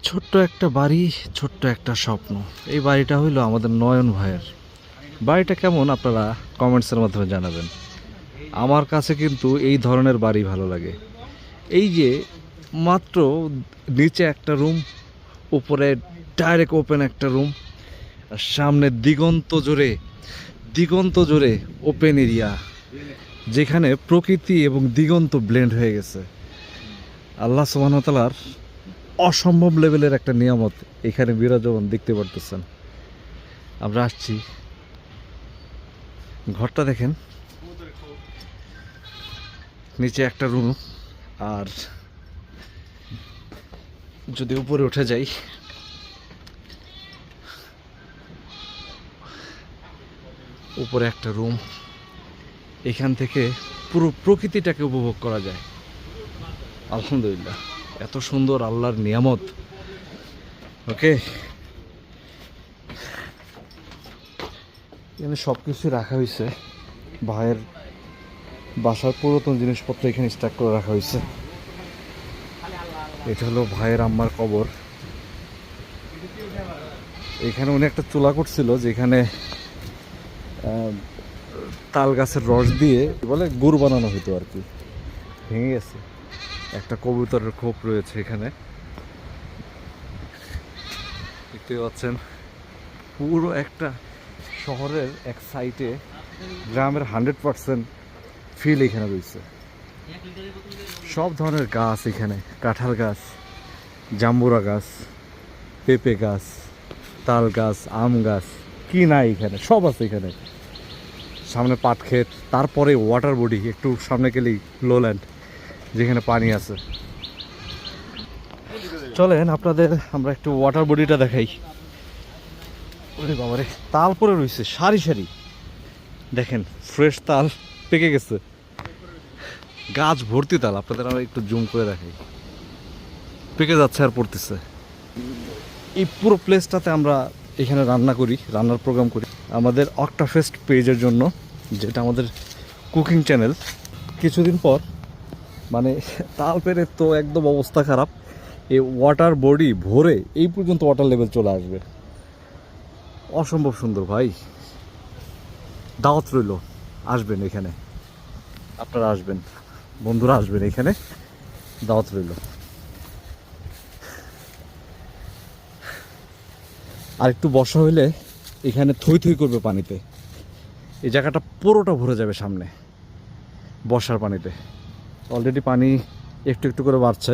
ছোট্ট একটা বাড়ি, ছোট্ট একটা স্বপ্ন। এই বাড়িটা হইলো আমাদের নয়ন ভাইয়ের। বাড়িটা কেমন আপনারা কমেন্টসের মাধ্যমে জানাবেন। আমার কাছে কিন্তু এই ধরনের বাড়ি ভালো লাগে। এই যে মাত্র নিচে একটা রুম, উপরে ডাইরেক্ট ওপেন একটা রুম, আর সামনে দিগন্ত জোরে ওপেন এরিয়া, যেখানে প্রকৃতি এবং দিগন্ত ব্লেন্ড হয়ে গেছে। আল্লাহ সুবহানাহু ওয়া তাআলার অসম্ভব লেভেলের একটা নিয়ামত এখানে বিরাজমান দেখতে পারতেছেন। আমরা আসছি, ঘরটা দেখেন, নিচে একটা রুম, আর যদি উপরে উঠে যাই, উপরে একটা রুম। এখান থেকে পুরো প্রকৃতিটাকে উপভোগ করা যায়। আলহামদুলিল্লাহ, এত সুন্দর আল্লাহর নিয়ামত। ওকে, এখানে সব কিছু রাখা হয়েছে। ভাইয়ের বাসার পুরাতন জিনিসপত্র এখানে স্টক করে রাখা হয়েছে। এটা হলো ভাইয়ের আম্মার কবর। এখানে উনি একটা চুলা করছিল, যেখানে তাল গাছের রস দিয়ে বলে গুড় বানানো হতো আর কি। ভেঙে গেছে। একটা কবুতরের খোপ রয়েছে এখানে, দেখতে পাচ্ছেন। পুরো একটা শহরের এক সাইডে গ্রামের 100% ফিল এখানে রয়েছে। সব ধরনের গাছ এখানে, কাঁঠাল গাছ, জাম্বুরা গাছ, পেঁপে গাছ, তাল গাছ, আম গাছ, কি নাই এখানে সব আছে এখানে। সামনে পাট ক্ষেত, তারপরে ওয়াটার বডি, একটু সামনে গেলেই লোল্যান্ড, যেখানে পানি আছে। চলেন আপনাদের আমরা একটু ওয়াটার বডিটা দেখাই। ওরে বাবারে, তাল পরে রয়েছে সারি সারি, দেখেন ফ্রেশ তাল পেকে গেছে, গাছ ভর্তি তাল। আপনাদের আমরা একটু জুম করে দেখাই, পেকে যাচ্ছে আর পড়তেছে। এই পুরো প্লেসটাতে আমরা এখানে রান্নার প্রোগ্রাম করি আমাদের অক্টাফেস্ট পেজের জন্য, যেটা আমাদের কুকিং চ্যানেল। কিছুদিন পর মানে তাল পেরে তো একদম অবস্থা খারাপ, এই ওয়াটার বডি ভরে এই পর্যন্ত ওয়াটার লেভেল চলে আসবে। অসম্ভব সুন্দর ভাই, দাওয়াত রইল, আসবেন এখানে, আপনারা আসবেন, বন্ধুরা আসবেন এখানে, দাওয়াত রইল। আর একটু বর্ষা হইলে এখানে থই থই করবে পানিতে, এই জায়গাটা পুরোটা ভরে যাবে সামনে বর্ষার পানিতে। অলরেডি পানি একটু একটু করে বাড়ছে।